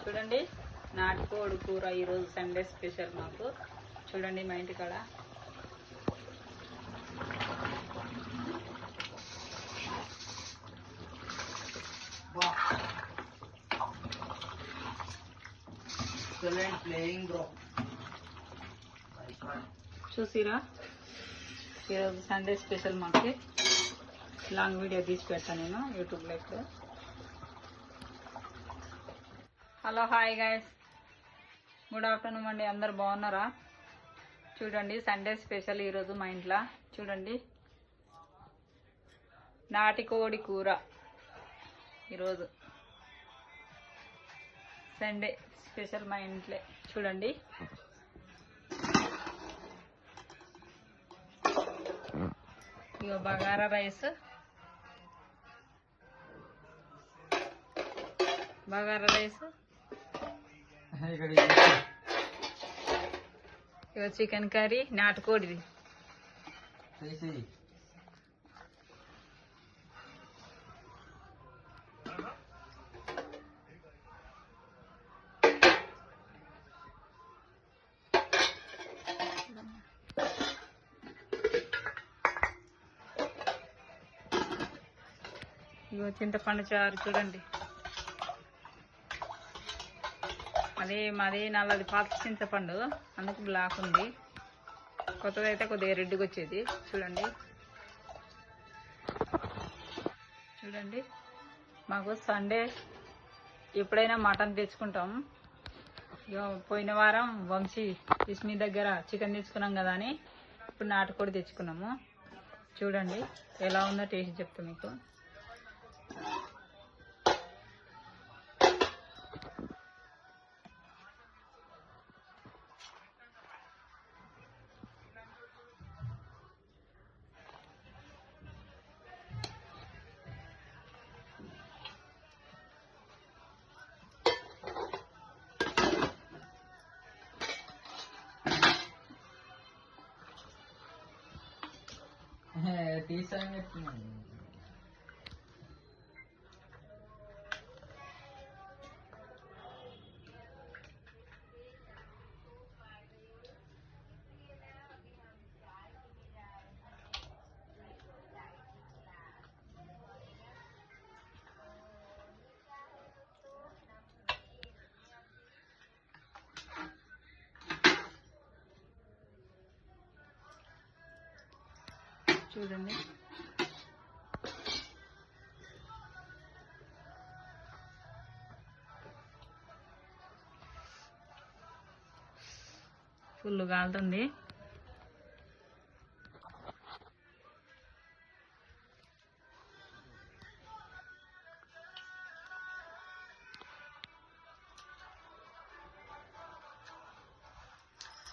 చూడండి నాటుకోడి కూర ఈరోజు సండే స్పెషల్ మాకు. చూడండి మా ఇంటి కాడ చూసిరా. ఈరోజు సండే స్పెషల్ మాకు లాంగ్ వీడియో తీసి పెడతాను నేను యూట్యూబ్లో. ఇప్పుడు hello hi guys, good afternoon అండి. అందరు బాగున్నారా? చూడండి సండే స్పెషల్ ఈరోజు మా ఇంట్లో. చూడండి నాటుకోడి కూర ఈరోజు సండే స్పెషల్ మా ఇంట్లో. చూడండి ఇగో బగారా రైస్, ఇగో చికెన్ కర్రీ, నాటుకోడిది. ఇగో చింతపండు చారు. చూడండి మాది నల్లది పాత చింతపండు, అందుకు బ్లాక్ ఉంది. కొత్తదైతే కొద్దిగా రెడ్గా వచ్చేది. చూడండి మాకు సండే ఎప్పుడైనా మటన్ తెచ్చుకుంటాం. పోయిన వారం వంశీ ఇస్మి దగ్గర చికెన్ తెచ్చుకున్నాం కదా అని ఇప్పుడు నాటుకోడి తెచ్చుకున్నాము. చూడండి ఎలా ఉందో టేస్ట్ చెప్తా మీకు. చూడండి ఫుల్ కాలుతుంది.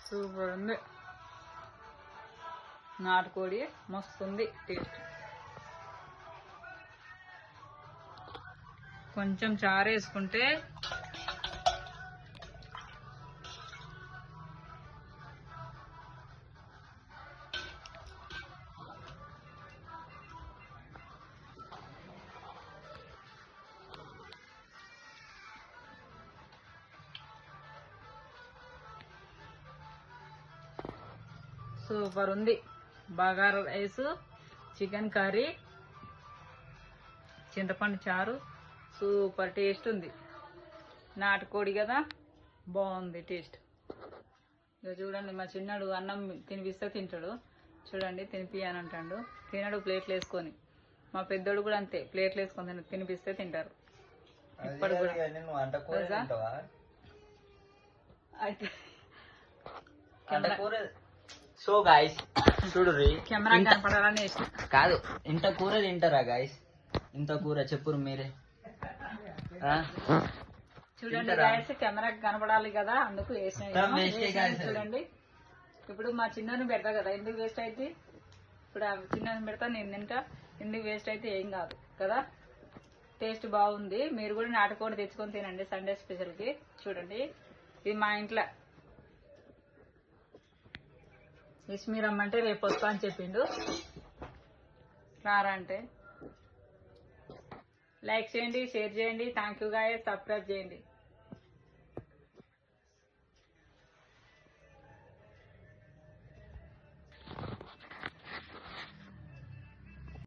సూపర్ ఉంది. నాటుకోడి మస్తుంది టేస్ట్. కొంచెం చారు వేసుకుంటే సూపర్ ఉంది. బగారా రైస్, చికెన్ కర్రీ, చింతపండు చారు, సూపర్ టేస్ట్ ఉంది. నాటుకోడి కదా, బాగుంది టేస్ట్. ఇక చూడండి మా చిన్నాడు అన్నం తినిపిస్తే తింటాడు. చూడండి తినిపియని అంటాడు, తినడు ప్లేట్లు వేసుకొని. మా పెద్దోడు కూడా అంతే, ప్లేట్లు వేసుకొని తినిపిస్తే తింటారు. ఇప్పుడు కూడా అయితే సో గాయస్ చూడుర్రి, కెమెరా కనపడాలని కాదు ఇంత కూర తింటారా గాయస్? ఇంత కూర చెప్పురు మీరే. చూడండి గాయస్, కెమెరాకి కనపడాలి కదా, అందుకు వేసిన. చూడండి ఇప్పుడు మా చిన్నని పెడతా కదా, ఎందుకు వేస్ట్ అయితే? ఇప్పుడు ఆ చిన్నని పెడతా, నేను తింటా, ఎందుకు వేస్ట్ అయితే ఏం కాదు కదా. టేస్ట్ బాగుంది. మీరు కూడా నాటుకోడి తెచ్చుకొని తినండి సండే స్పెషల్కి. చూడండి ఇది మా ఇంట్లో ఇస్మి రమ్మంటే రేపు వస్తా అని చెప్పిండు. రారా అంటే లైక్ చేయండి, షేర్ చేయండి. థ్యాంక్ యూ గాయ్స్, సబ్స్క్రైబ్ చేయండి.